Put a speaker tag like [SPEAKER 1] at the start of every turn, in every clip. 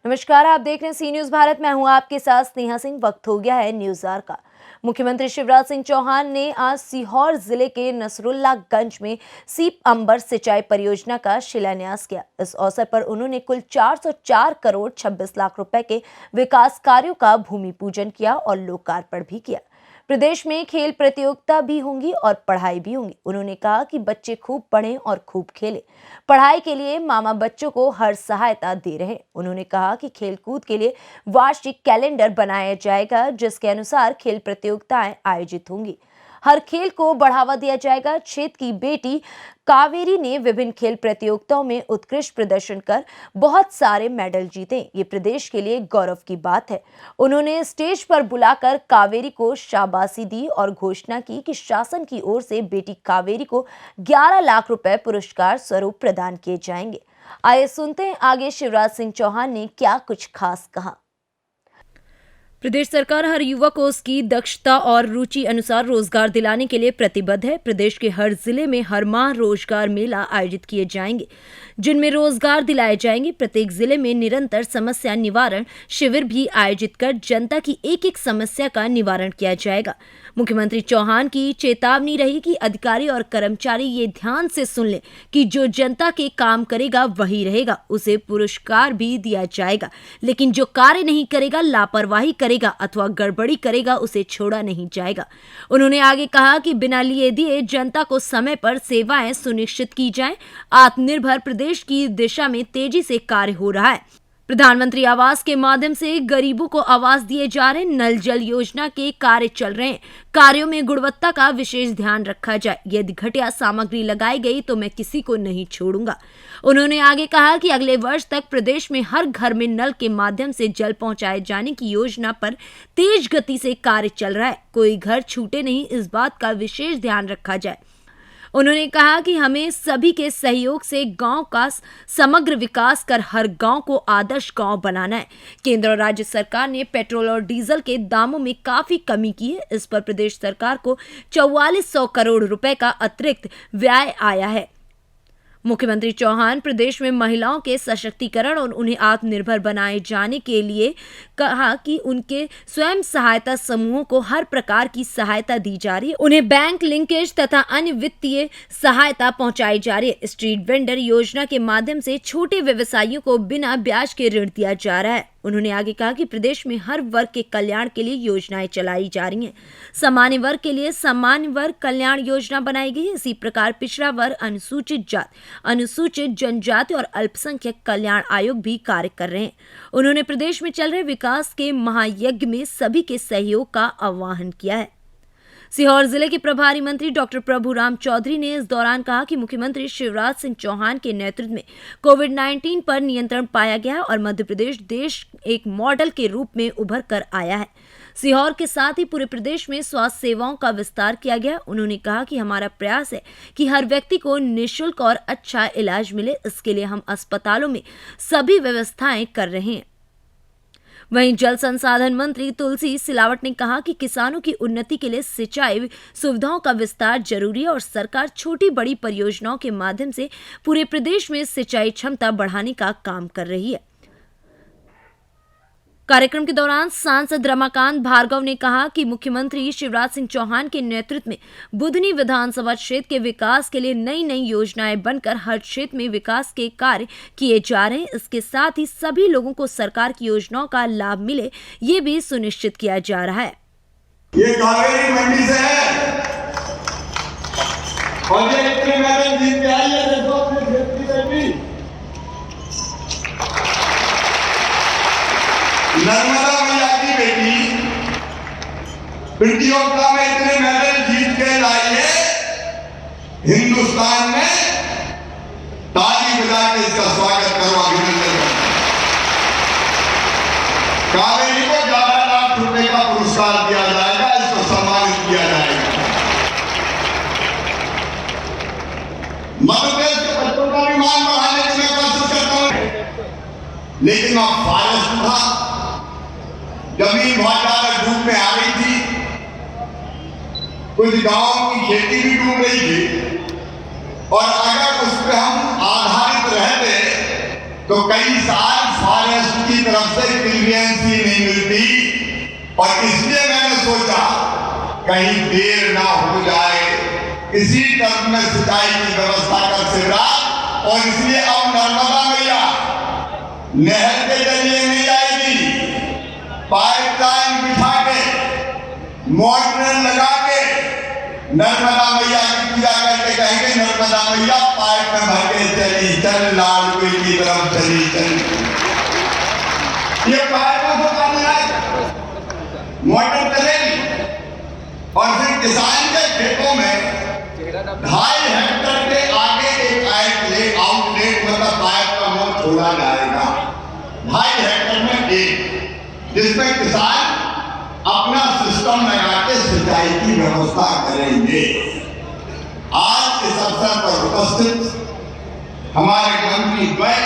[SPEAKER 1] नमस्कार, आप देख रहे हैं सी न्यूज भारत। मैं हूं आपके साथ स्नेहा सिंह। वक्त हो गया है न्यूज आवर का। मुख्यमंत्री शिवराज सिंह चौहान ने आज सीहोर जिले के नसरुल्लागंज में सीप अंबर सिंचाई परियोजना का शिलान्यास किया। इस अवसर पर उन्होंने कुल 404 करोड़ 26 लाख रुपए के विकास कार्यों का भूमि पूजन किया और लोकार्पण भी किया। प्रदेश में खेल प्रतियोगिता भी होंगी और पढ़ाई भी होंगी। उन्होंने कहा कि बच्चे खूब पढ़ें और खूब खेलें। पढ़ाई के लिए मामा बच्चों को हर सहायता दे रहे हैं। उन्होंने कहा कि खेलकूद के लिए वार्षिक कैलेंडर बनाया जाएगा, जिसके अनुसार खेल प्रतियोगिताएं आयोजित होंगी। हर खेल को बढ़ावा दिया जाएगा। क्षेत्र की बेटी कावेरी ने विभिन्न खेल प्रतियोगिताओं में उत्कृष्ट प्रदर्शन कर बहुत सारे मेडल जीते। ये प्रदेश के लिए गौरव की बात है। उन्होंने स्टेज पर बुलाकर कावेरी को शाबाशी दी और घोषणा की कि शासन की ओर से बेटी कावेरी को 11 लाख रुपए पुरस्कार स्वरूप प्रदान किए जाएंगे। आइए सुनते हैं आगे शिवराज सिंह चौहान ने क्या कुछ खास कहा। प्रदेश सरकार हर युवक को उसकी दक्षता और रुचि अनुसार रोजगार दिलाने के लिए प्रतिबद्ध है। प्रदेश के हर जिले में हर माह रोजगार मेला आयोजित किए जाएंगे, जिनमें रोजगार दिलाए जाएंगे। प्रत्येक जिले में निरंतर समस्या निवारण शिविर भी आयोजित कर जनता की एक एक समस्या का निवारण किया जाएगा। मुख्यमंत्री चौहान की चेतावनी रही कि अधिकारी और कर्मचारी ये ध्यान से सुन लें कि जो जनता के काम करेगा वही रहेगा, उसे पुरस्कार भी दिया जाएगा, लेकिन जो कार्य नहीं करेगा, लापरवाही करेगा अथवा गड़बड़ी करेगा, उसे छोड़ा नहीं जाएगा। उन्होंने आगे कहा कि बिना लिए दिए जनता को समय पर सेवाएं सुनिश्चित की जाएं। आत्मनिर्भर प्रदेश की दिशा में तेजी से कार्य हो रहा है। प्रधानमंत्री आवास के माध्यम से गरीबों को आवास दिए जा रहे हैं। नल जल योजना के कार्य चल रहे हैं। कार्यों में गुणवत्ता का विशेष ध्यान रखा जाए। यदि घटिया सामग्री लगाई गई तो मैं किसी को नहीं छोड़ूंगा। उन्होंने आगे कहा कि अगले वर्ष तक प्रदेश में हर घर में नल के माध्यम से जल पहुंचाए जाने की योजना पर तेज गति से कार्य चल रहा है। कोई घर छूटे नहीं, इस बात का विशेष ध्यान रखा जाए। उन्होंने कहा कि हमें सभी के सहयोग से गांव का समग्र विकास कर हर गांव को आदर्श गांव बनाना है। केंद्र और राज्य सरकार ने पेट्रोल और डीजल के दामों में काफी कमी की है। इस पर प्रदेश सरकार को 4400 करोड़ रुपए का अतिरिक्त व्यय आया है। मुख्यमंत्री चौहान प्रदेश में महिलाओं के सशक्तिकरण और उन्हें आत्मनिर्भर बनाए जाने के लिए कहा कि उनके स्वयं सहायता समूहों को हर प्रकार की सहायता दी जा रही है। उन्हें बैंक लिंकेज तथा अन्य वित्तीय सहायता पहुंचाई जा रही है। स्ट्रीट वेंडर योजना के माध्यम से छोटे व्यवसायियों को बिना ब्याज के ऋण दिया जा रहा है। उन्होंने आगे कहा कि प्रदेश में हर वर्ग के कल्याण के लिए योजनाएं चलाई जा रही हैं। सामान्य वर्ग के लिए सामान्य वर्ग कल्याण योजना बनाई गई है। इसी प्रकार पिछड़ा वर्ग, अनुसूचित जाति, अनुसूचित जनजाति और अल्पसंख्यक कल्याण आयोग भी कार्य कर रहे हैं। उन्होंने प्रदेश में चल रहे विकास के महायज्ञ में सभी के सहयोग का आह्वान किया है। सीहोर जिले के प्रभारी मंत्री डॉक्टर प्रभुराम चौधरी ने इस दौरान कहा कि मुख्यमंत्री शिवराज सिंह चौहान के नेतृत्व में कोविड-19 पर नियंत्रण पाया गया है और मध्य प्रदेश देश एक मॉडल के रूप में उभर कर आया है। सीहोर के साथ ही पूरे प्रदेश में स्वास्थ्य सेवाओं का विस्तार किया गया। उन्होंने कहा कि हमारा प्रयास है कि हर व्यक्ति को निःशुल्क और अच्छा इलाज मिले। इसके लिए हम अस्पतालों में सभी व्यवस्थाएं कर रहे हैं। वहीं जल संसाधन मंत्री तुलसी सिलावट ने कहा कि किसानों की उन्नति के लिए सिंचाई सुविधाओं का विस्तार जरूरी है और सरकार छोटी बड़ी परियोजनाओं के माध्यम से पूरे प्रदेश में सिंचाई क्षमता बढ़ाने का काम कर रही है। कार्यक्रम के दौरान सांसद रमाकांत भार्गव ने कहा कि मुख्यमंत्री शिवराज सिंह चौहान के नेतृत्व में बुधनी विधानसभा क्षेत्र के विकास के लिए नई नई योजनाएं बनकर हर क्षेत्र में विकास के कार्य किए जा रहे हैं। इसके साथ ही सभी लोगों को सरकार की योजनाओं का लाभ मिले, ये भी सुनिश्चित किया जा रहा है।
[SPEAKER 2] ये कावेरी मंडी से है और ये इतने मेडल जीत के आई है। देखो अपनी खेती में भी नर्मदा मैया की बेटी प्रतियोगिता में इतने मेडल जीत के लाई है। हिंदुस्तान में ताली बजा के इसका स्वागत करो, अभिनंदन करो। कावेरी को 11 लाख रुपए का पुरस्कार दिया जाएगा, इसको सम्मानित किया जाएगा। मध्य प्रदेश के बच्चों का भी मान बढ़ाने की मैं कोशिश करता हूं, लेकिन अब फायदा था, जमीन बहुत ज्यादा डूब में आ रही थी, कुछ गांवों की खेती भी डूब रही थी और अगर उस पर हम आधारित रहते तो कई साल फॉरेस्ट की तरफ से क्लियरेंस ही नहीं मिलती और इसलिए मैंने सोचा कहीं देर ना हो जाए, इसी टर्म में सिंचाई की व्यवस्था कर शिवराज, और इसलिए अब नर्मदा मैया नहर के जरिए नहीं आएगी, पाइपलाइन बिठा के मोटर लगा के नर्मदा मैया की पूजा करके कहेंगे नर्मदा मैया पाइप में भर के चली चल, लाडकुई की तरफ चली चल। ये पाइपों से पानी आएगा, मोटर चलेगी और फिर किसान के खेतों में 2.5 हेक्टेयर के आगे एक आउटलेट मतलब पाइप का मुंह छोड़ा जाएगा, 2.5 हेक्टेयर में एक, जिसमें किसान अपना सिस्टम लगा के सिंचाई की व्यवस्था करेंगे। आज इस अवसर पर उपस्थित हमारे मंत्री द्वय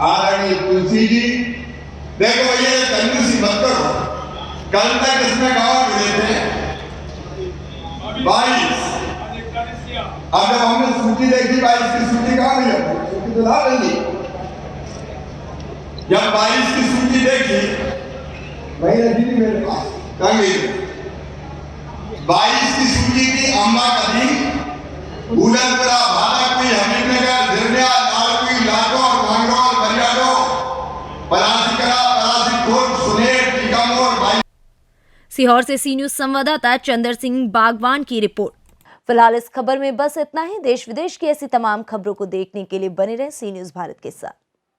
[SPEAKER 2] आदरणीय तुलसी जी, देखो ये तंगी सी मत करो, कल तक इसमें गांव जुड़े थे 22, अब जब हमने सूची देखी 22 की सूची कहाँ गई, सूची तो ला लेंगी, जब 22 की सूची देखी वही रखी थी मेरे पास, कहाँ गई 22 की सूची थी अम्बा कदी, उदयपुरा, भादाकुई, हमीरनगर, दिरनिया, लालकुई, लाडौर, मांगरोल, बरियाडो, पलासीकला, पलासीखुर्द, सुनेर, टीकामोर।
[SPEAKER 1] सीहोर से सी न्यूज संवाददाता चंदर सिंह बागवान की रिपोर्ट। फिलहाल इस खबर में बस इतना ही। देश विदेश की ऐसी तमाम खबरों को देखने के लिए बने रहें सी न्यूज भारत के साथ।